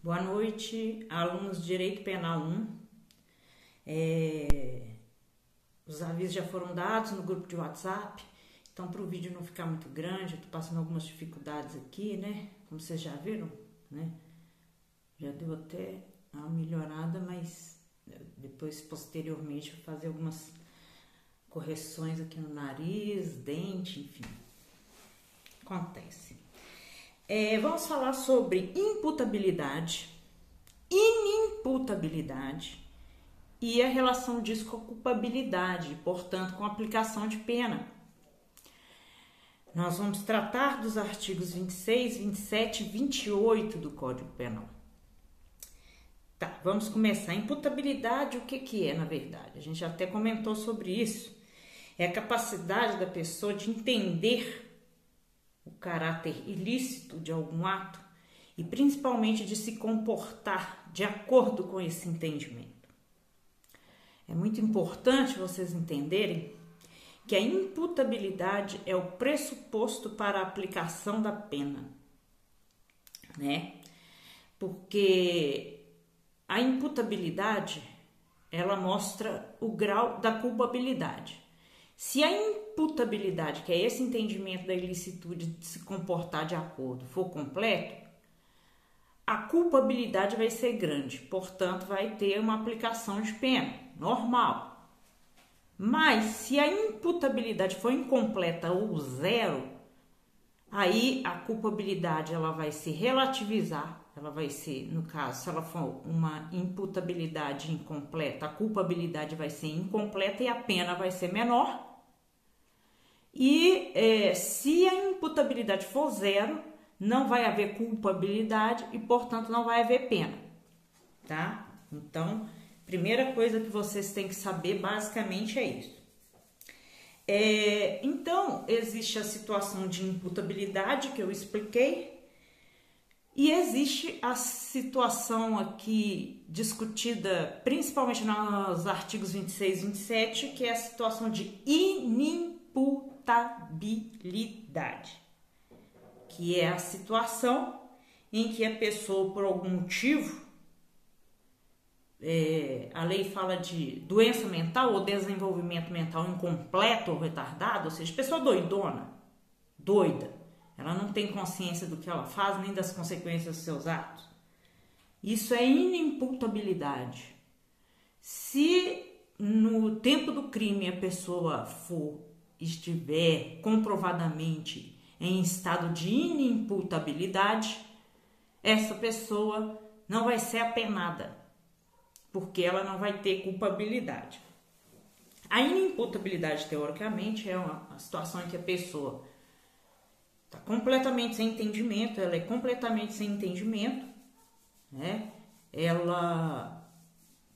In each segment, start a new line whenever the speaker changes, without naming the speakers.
Boa noite, alunos de Direito Penal 1. Os avisos já foram dados no grupo de WhatsApp, então para o vídeo não ficar muito grande, eu tô passando algumas dificuldades aqui, né? Como vocês já viram, né? Já deu até uma melhorada, mas depois, posteriormente, vou fazer algumas correções aqui no nariz, dente, enfim. Acontece. Vamos falar sobre imputabilidade, inimputabilidade e a relação disso com a culpabilidade, portanto, com a aplicação de pena. Nós vamos tratar dos artigos 26, 27 e 28 do Código Penal. Tá, vamos começar. Imputabilidade, o que é, na verdade? A gente até comentou sobre isso. É a capacidade da pessoa de entender o caráter ilícito de algum ato e principalmente de se comportar de acordo com esse entendimento. É muito importante vocês entenderem que a imputabilidade é o pressuposto para a aplicação da pena, né? Porque a imputabilidade, ela mostra o grau da culpabilidade. Se a imputabilidade, que é esse entendimento da ilicitude de se comportar de acordo, for completo, a culpabilidade vai ser grande, portanto, vai ter uma aplicação de pena normal. Mas se a imputabilidade for incompleta ou zero, aí a culpabilidade ela vai se relativizar, ela vai ser, no caso, se ela for uma imputabilidade incompleta, a culpabilidade vai ser incompleta e a pena vai ser menor. E se a imputabilidade for zero, não vai haver culpabilidade e, portanto, não vai haver pena, tá? Então, primeira coisa que vocês têm que saber basicamente é isso. Então, existe a situação de imputabilidade que eu expliquei e existe a situação aqui discutida principalmente nos artigos 26 e 27, que é a situação de inimputabilidade, que é a situação em que a pessoa, por algum motivo, a lei fala de doença mental ou desenvolvimento mental incompleto ou retardado, ou seja, pessoa doidona, doida, ela não tem consciência do que ela faz nem das consequências dos seus atos. Isso é inimputabilidade. Se no tempo do crime a pessoa estiver comprovadamente em estado de inimputabilidade, essa pessoa não vai ser apenada, porque ela não vai ter culpabilidade. A inimputabilidade, teoricamente, é uma situação em que a pessoa está completamente sem entendimento, ela é completamente sem entendimento, né? Ela,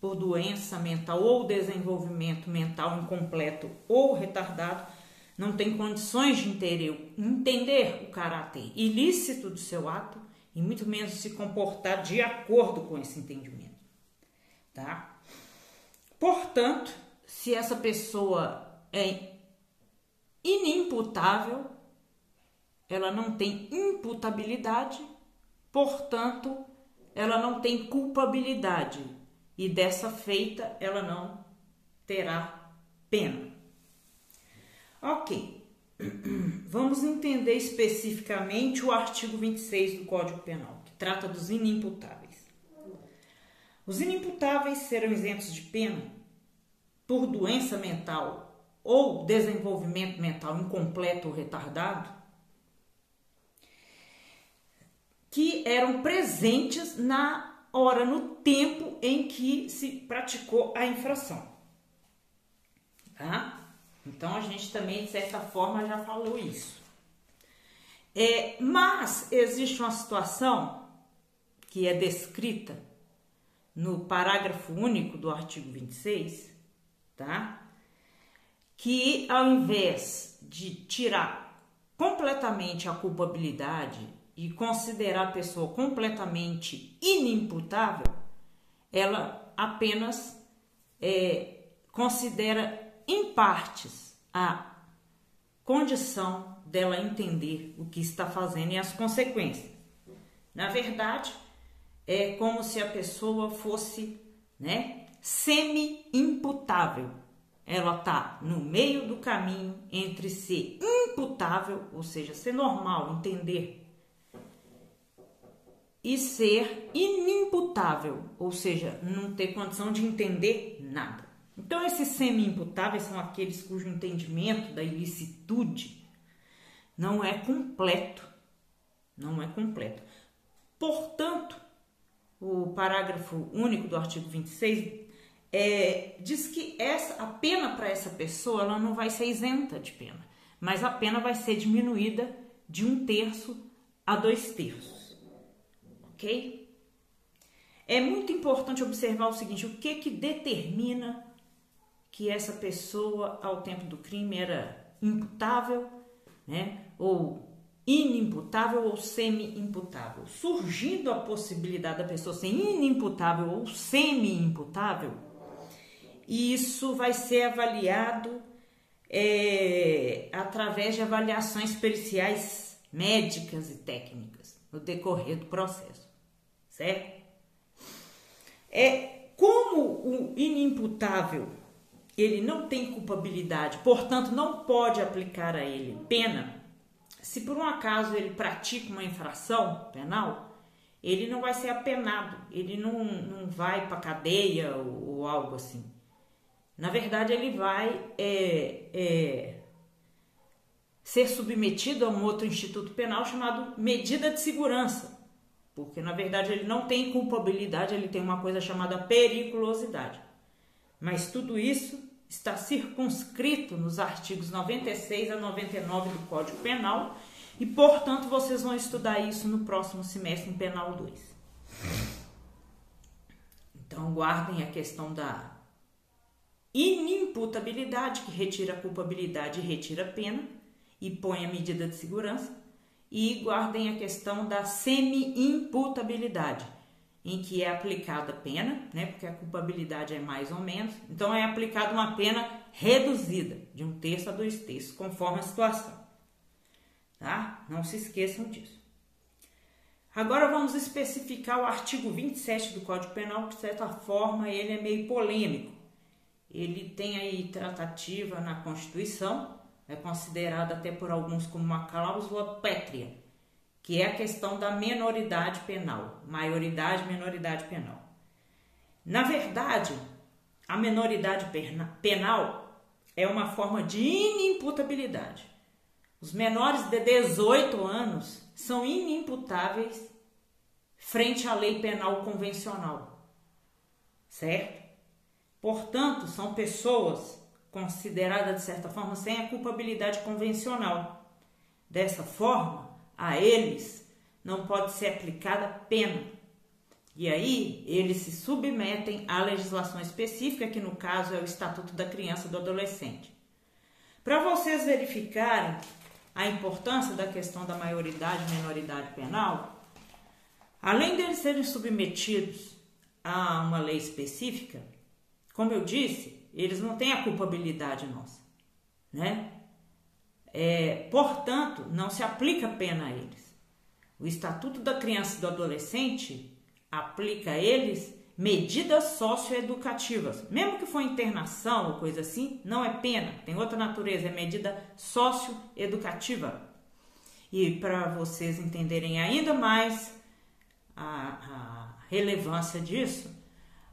por doença mental ou desenvolvimento mental incompleto ou retardado, não tem condições de entender o caráter ilícito do seu ato e muito menos se comportar de acordo com esse entendimento, tá? Portanto, se essa pessoa é inimputável, ela não tem imputabilidade, portanto, ela não tem culpabilidade e dessa feita ela não terá pena. Ok, vamos entender especificamente o artigo 26 do Código Penal, que trata dos inimputáveis. Os inimputáveis serão isentos de pena por doença mental ou desenvolvimento mental incompleto ou retardado que eram presentes na hora, no tempo em que se praticou a infração, tá? Então, a gente também, de certa forma, já falou isso. Mas existe uma situação que é descrita no parágrafo único do artigo 26, tá? Que ao invés de tirar completamente a culpabilidade e considerar a pessoa completamente inimputável, ela apenas considera em partes a condição dela entender o que está fazendo e as consequências. Na verdade, é como se a pessoa fosse, né, semi-imputável. Ela está no meio do caminho entre ser imputável, ou seja, ser normal, entender, e ser inimputável, ou seja, não ter condição de entender nada. Então, esses semi-imputáveis são aqueles cujo entendimento da ilicitude não é completo. Não é completo. Portanto, o parágrafo único do artigo 26 diz que a pena para essa pessoa ela não vai ser isenta de pena, mas a pena vai ser diminuída de 1/3 a 2/3. Ok? É muito importante observar o seguinte: o que determina que essa pessoa, ao tempo do crime, era imputável, né, ou inimputável ou semi-imputável? Surgindo a possibilidade da pessoa ser inimputável ou semi-imputável, isso vai ser avaliado através de avaliações periciais médicas e técnicas no decorrer do processo, certo? Como o inimputável ele não tem culpabilidade, portanto não pode aplicar a ele pena, se por um acaso ele pratica uma infração penal, ele não vai ser apenado, ele não vai para cadeia ou algo assim. Na verdade, ele vai ser submetido a um outro instituto penal chamado medida de segurança, porque na verdade ele não tem culpabilidade, ele tem uma coisa chamada periculosidade. Mas tudo isso está circunscrito nos artigos 96 a 99 do Código Penal e, portanto, vocês vão estudar isso no próximo semestre em Penal 2. Então, guardem a questão da inimputabilidade, que retira a culpabilidade e retira a pena e põe a medida de segurança, e guardem a questão da semi-imputabilidade, em que é aplicada a pena, né, porque a culpabilidade é mais ou menos, então é aplicada uma pena reduzida, de 1/3 a 2/3, conforme a situação. Tá? Não se esqueçam disso. Agora vamos especificar o artigo 27 do Código Penal, que de certa forma ele é meio polêmico. Ele tem aí tratativa na Constituição, é considerado até por alguns como uma cláusula pétrea, que é a questão da menoridade penal, maioridade, menoridade penal. Na verdade, a menoridade penal é uma forma de inimputabilidade. Os menores de 18 anos são inimputáveis frente à lei penal convencional, certo? Portanto, são pessoas consideradas, de certa forma, sem a culpabilidade convencional. Dessa forma, a eles não pode ser aplicada pena. E aí, eles se submetem à legislação específica, que no caso é o Estatuto da Criança e do Adolescente. Para vocês verificarem a importância da questão da maioridade e menoridade penal, além deles serem submetidos a uma lei específica, como eu disse, eles não têm a culpabilidade nossa, né? Portanto, não se aplica pena a eles. O Estatuto da Criança e do Adolescente aplica a eles medidas socioeducativas. Mesmo que for internação ou coisa assim, não é pena, tem outra natureza, é medida socioeducativa. E para vocês entenderem ainda mais a relevância disso,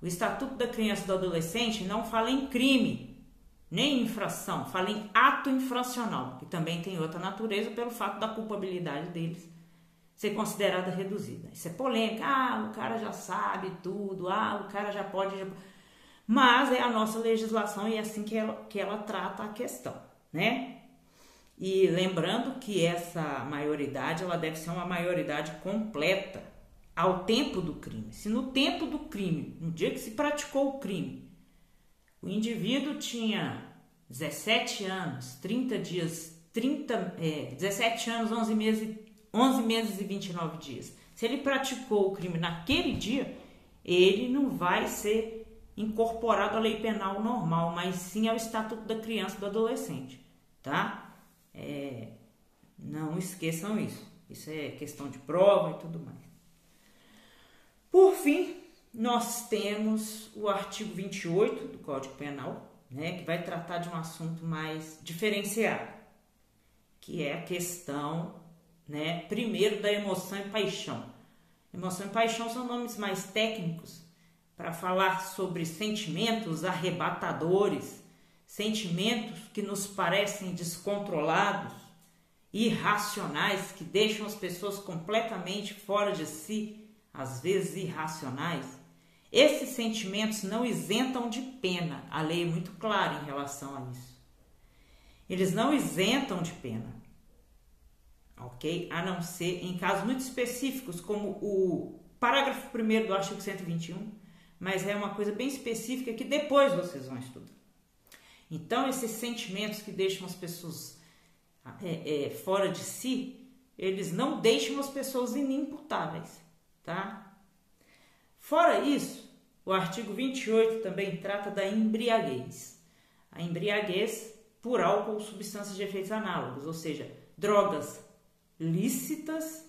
o Estatuto da Criança e do Adolescente não fala em crime, nem em infração, fala em ato infracional, que também tem outra natureza pelo fato da culpabilidade deles ser considerada reduzida. Isso é polêmica, o cara já sabe tudo, o cara já pode... Mas é a nossa legislação e é assim que ela trata a questão, né? E lembrando que essa maioridade, ela deve ser uma maioridade completa ao tempo do crime. Se no tempo do crime, no dia que se praticou o crime, o indivíduo tinha 17 anos, 17 anos, 11 meses e 29 dias. Se ele praticou o crime naquele dia, ele não vai ser incorporado à lei penal normal, mas sim ao Estatuto da Criança e do Adolescente, tá? Não esqueçam isso. Isso é questão de prova e tudo mais. Por fim, nós temos o artigo 28 do Código Penal, né, que vai tratar de um assunto mais diferenciado, que é a questão, né, primeiro da emoção e paixão. Emoção e paixão são nomes mais técnicos para falar sobre sentimentos arrebatadores, sentimentos que nos parecem descontrolados, irracionais, que deixam as pessoas completamente fora de si, às vezes irracionais. Esses sentimentos não isentam de pena, a lei é muito clara em relação a isso. Eles não isentam de pena, ok? A não ser em casos muito específicos, como o parágrafo 1º do artigo 121, mas é uma coisa bem específica que depois vocês vão estudar. Então, esses sentimentos que deixam as pessoas fora de si, eles não deixam as pessoas inimputáveis, tá? Fora isso, o artigo 28 também trata da embriaguez. A embriaguez por álcool ou substâncias de efeitos análogos, ou seja, drogas lícitas,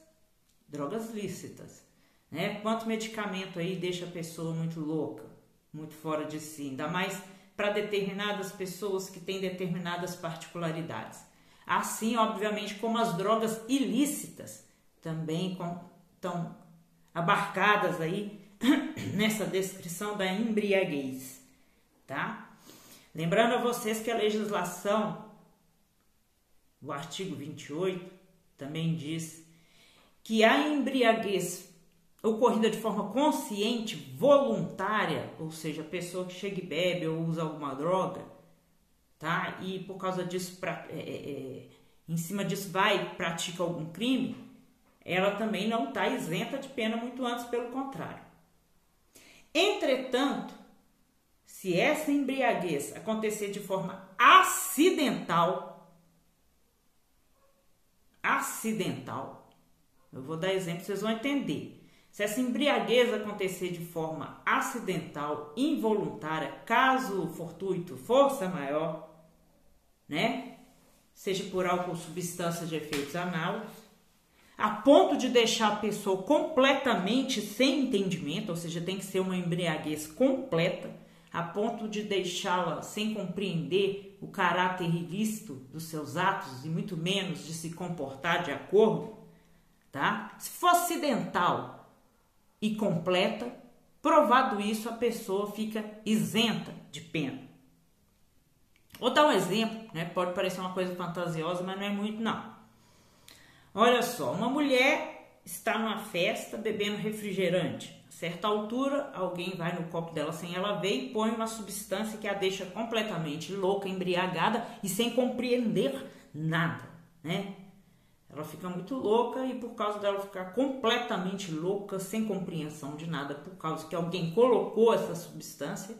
né? Quanto medicamento aí deixa a pessoa muito louca, muito fora de si, ainda mais para determinadas pessoas que têm determinadas particularidades. Assim, obviamente, como as drogas ilícitas também estão abarcadas aí nessa descrição da embriaguez, tá? Lembrando a vocês que a legislação, o artigo 28, também diz que a embriaguez ocorrida de forma consciente, voluntária, ou seja, a pessoa que chega e bebe ou usa alguma droga, tá? E por causa disso, em cima disso pratica algum crime, ela também não está isenta de pena, muito antes, pelo contrário. Entretanto, se essa embriaguez acontecer de forma acidental, eu vou dar exemplo, vocês vão entender. Se essa embriaguez acontecer de forma acidental, involuntária, caso fortuito, força maior, né? Seja por álcool ou substância de efeitos análogos, a ponto de deixar a pessoa completamente sem entendimento, ou seja, tem que ser uma embriaguez completa, a ponto de deixá-la sem compreender o caráter ilícito dos seus atos e muito menos de se comportar de acordo, tá? Se for acidental e completa, provado isso, a pessoa fica isenta de pena. Vou dar um exemplo, né? Pode parecer uma coisa fantasiosa, mas não é muito não. Olha só, uma mulher está numa festa bebendo refrigerante. A certa altura, alguém vai no copo dela sem ela ver e põe uma substância que a deixa completamente louca, embriagada e sem compreender nada, né? Ela fica muito louca e por causa dela ficar completamente louca, sem compreensão de nada, por causa que alguém colocou essa substância,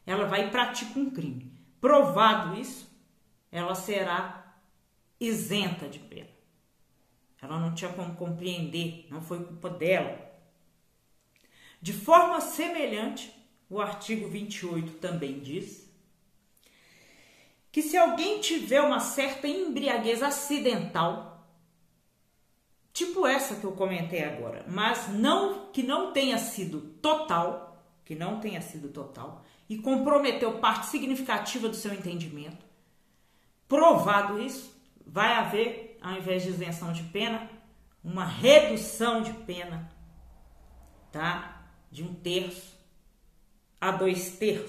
ela vai e pratica um crime. Provado isso, ela será isenta de pena. Ela não tinha como compreender, não foi culpa dela. De forma semelhante, o artigo 28 também diz que se alguém tiver uma certa embriaguez acidental, tipo essa que eu comentei agora, mas que não tenha sido total, e comprometeu parte significativa do seu entendimento, provado isso, vai haver, ao invés de isenção de pena, uma redução de pena, tá? De 1/3 a 2/3,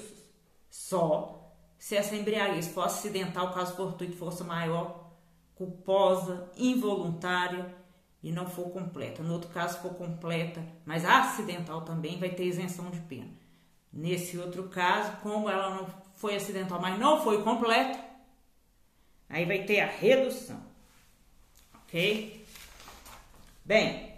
só se essa embriaguez for acidental, caso fortuito, força maior, culposa, involuntária e não for completa. No outro caso, for completa, mas acidental também, vai ter isenção de pena. Nesse outro caso, como ela não foi acidental, mas não foi completa, aí vai ter a redução. Ok? Bem,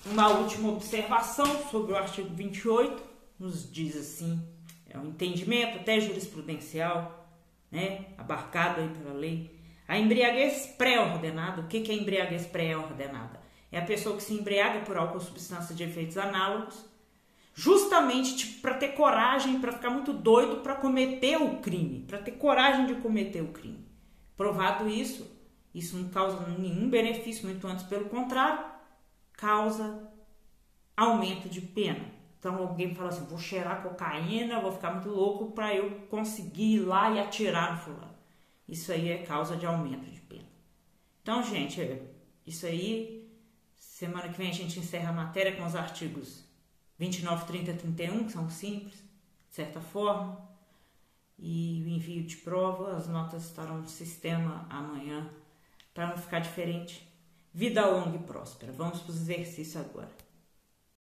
uma última observação sobre o artigo 28, nos diz assim, é um entendimento até jurisprudencial, né, abarcado aí pela lei. A embriaguez pré-ordenada, o que é embriaguez pré-ordenada? É a pessoa que se embriaga por álcool ou substância de efeitos análogos, justamente para ter coragem, para ficar muito doido para cometer o crime, para ter coragem de cometer o crime. Provado isso não causa nenhum benefício, muito antes pelo contrário, causa aumento de pena, Então alguém fala assim, vou cheirar cocaína, vou ficar muito louco para eu conseguir ir lá e atirar no fulano. Isso aí é causa de aumento de pena. Então, gente, isso aí, semana que vem a gente encerra a matéria com os artigos 29, 30 e 31, que são simples, de certa forma. E o envio de prova, as notas estarão no sistema amanhã, para não ficar diferente. Vida longa e próspera. Vamos para os exercícios agora.